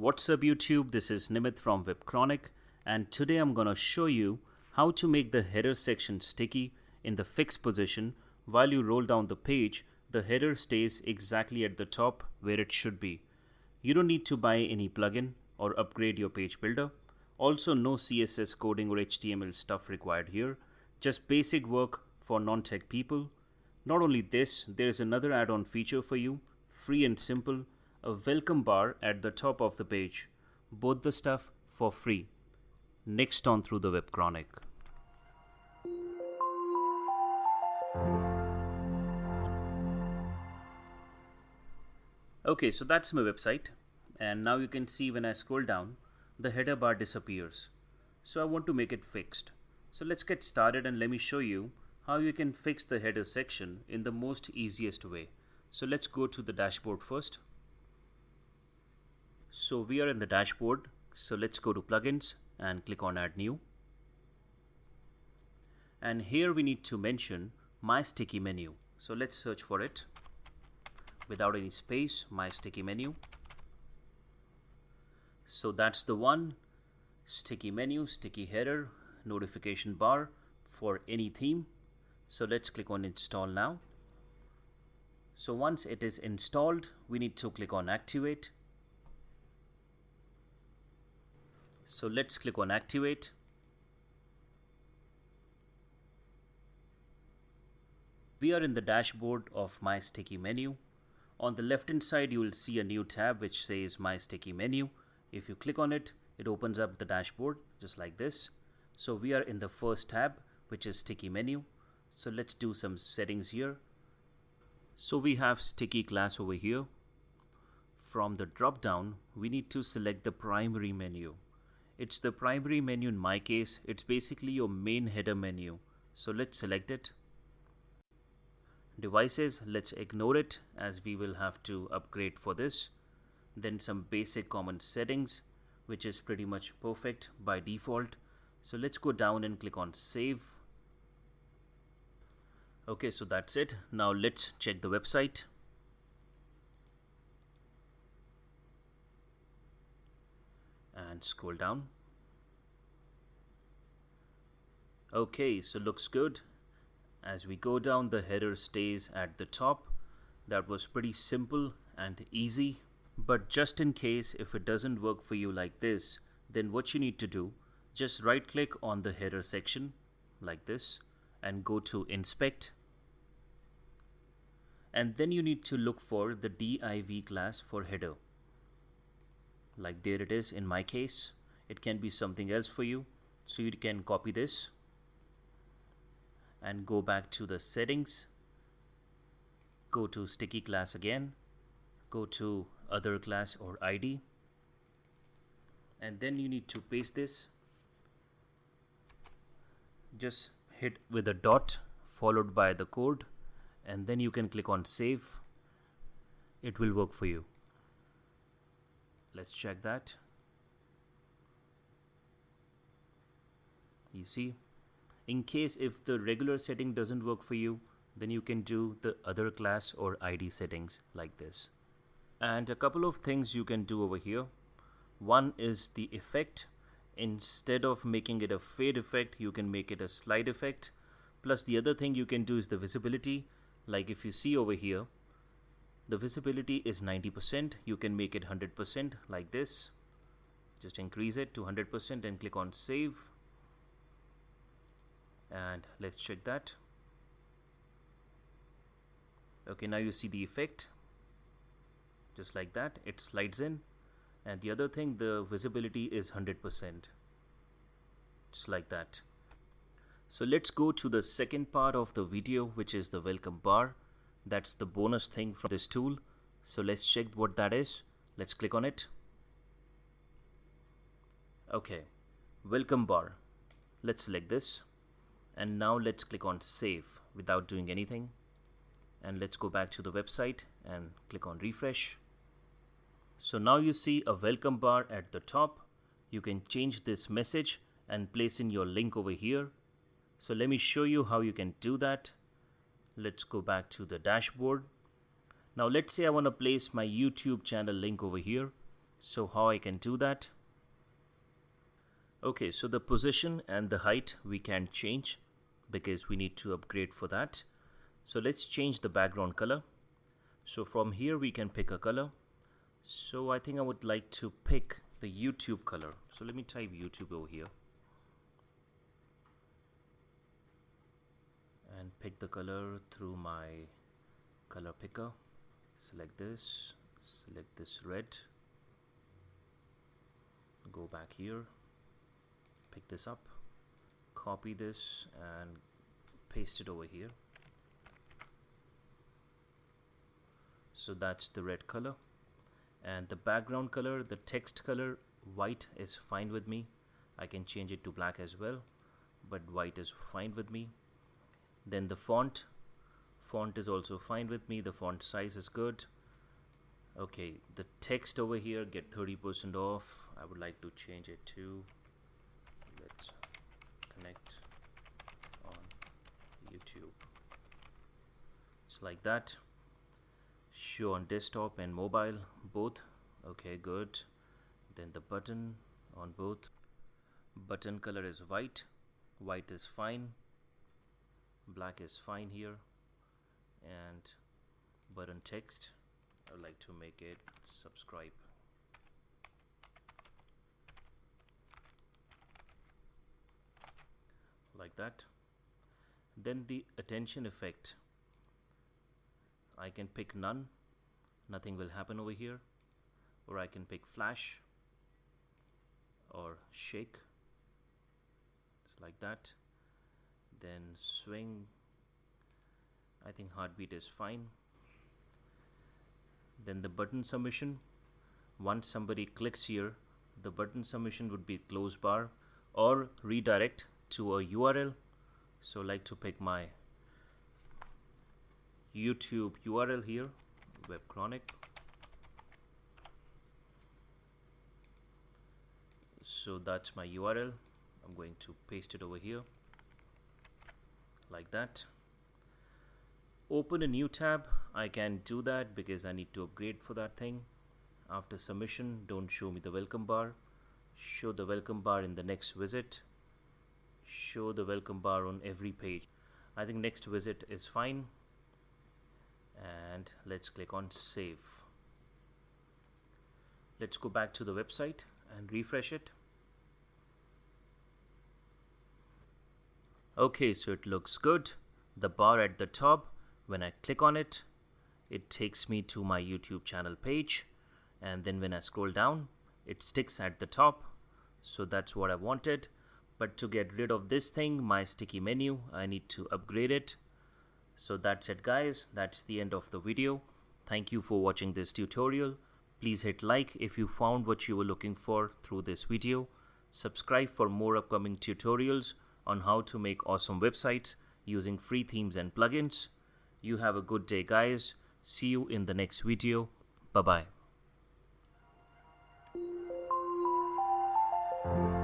What's up YouTube, this is Nimit from Webchronic, and today I'm gonna show you how to make the header section sticky in the fixed position. While you roll down the page, the header stays exactly at the top where it should be. You don't need to buy any plugin or upgrade your page builder. Also, no CSS coding or HTML stuff required here, just basic work for non-tech people. Not only this, there is another add-on feature for you, free and simple, a welcome bar at the top of the page. Both the stuff for free. Next on Through the Webchronic. Okay, so that's my website, and now you can see when I scroll down, the header bar disappears. So I want to make it fixed. So let's get started and let me show you how you can fix the header section in the most easiest way. So let's go to the dashboard first. So we are in the dashboard, so let's go to plugins and click on add new. And here we need to mention MYSTICKYMENU. So let's search for it without any space, MYSTICKYMENU. So that's the one, sticky menu, sticky header, notification bar for any theme. So let's click on install now. So once it is installed, we need to click on activate. So let's click on activate. We are in the dashboard of MYSTICKYMENU. On the left hand side, you will see a new tab which says MYSTICKYMENU. If you click on it, it opens up the dashboard just like this. So we are in the first tab, which is sticky menu. So let's do some settings here. So we have sticky class over here. From the drop down, we need to select the primary menu. It's the primary menu in my case. It's basically your main header menu. So let's select it. Devices, let's ignore it as we will have to upgrade for this. Then some basic common settings, which is pretty much perfect by default. So let's go down and click on save. Okay, so that's it. Now let's check the website. And scroll down. Okay, so looks good. As we go down, the header stays at the top. That was pretty simple and easy. But just in case if it doesn't work for you like this, then what you need to do, just right click on the header section like this and go to inspect. And then you need to look for the div class for header. Like there it is in my case. It can be something else for you. So you can copy this and go back to the settings. Go to sticky class again. Go to other class or ID. And then you need to paste this. Just hit with a dot followed by the code. And then you can click on save. It will work for you. Let's check that. You see, in case if the regular setting doesn't work for you, then you can do the other class or ID settings like this. And a couple of things you can do over here. One is the effect. Instead of making it a fade effect, you can make it a slide effect. Plus the other thing you can do is the visibility. Like if you see over here, the visibility is 90%. You can make it 100% like this. Just increase it to 100% and click on save. And let's check that. Okay, now you see the effect. Just like that, it slides in. And the other thing, the visibility is 100%. Just like that. So let's go to the second part of the video, which is the welcome bar. That's the bonus thing from this tool. So let's check what that is. Let's click on it. Okay, welcome bar. Let's select this. And now let's click on save without doing anything. And let's go back to the website and click on refresh. So now you see a welcome bar at the top. You can change this message and place in your link over here. So let me show you how you can do that. Let's go back to the dashboard. Now let's say I want to place my YouTube channel link over here. So how I can do that? Okay, so the position and the height we can change because we need to upgrade for that. So let's change the background color. So from here we can pick a color. So I think I would like to pick the YouTube color. So let me type YouTube over here and pick the color through my color picker. Select this red, go back here, pick this up, copy this and paste it over here. So that's the red color. And the background color, the text color, white is fine with me. I can change it to black as well, but white is fine with me. Then the font is also fine with me. The font size is good. Okay, the text over here, get 30% off. I would like to change it to let's connect on YouTube. It's like that. Show on desktop and mobile both. Okay, good. Then the button on both. Button color is white. White is fine. Black is fine here. And button text, I would like to make it subscribe. Like that. Then the attention effect, I can pick none, nothing will happen over here, or I can pick flash or shake. It's like that. Then swing, I think heartbeat is fine. Then the button submission, once somebody clicks here, the button submission would be close bar or redirect to a URL. So I like to pick my YouTube URL here, WebChronic. So that's my URL. I'm going to paste it over here like that. Open a new tab. I can do that because I need to upgrade for that thing. After submission, don't show me the welcome bar. Show the welcome bar in the next visit. Show the welcome bar on every page. I think next visit is fine. And let's click on save. Let's go back to the website and refresh it. Okay, so it looks good. The bar at the top, when I click on it, it takes me to my YouTube channel page, and then when I scroll down, it sticks at the top. So that's what I wanted. But to get rid of this thing, my sticky menu, I need to upgrade it. So that's it guys, that's the end of the video. Thank you for watching this tutorial. Please hit like if you found what you were looking for through this video. Subscribe for more upcoming tutorials on how to make awesome websites using free themes and plugins. You have a good day guys. See you in the next video. Bye bye.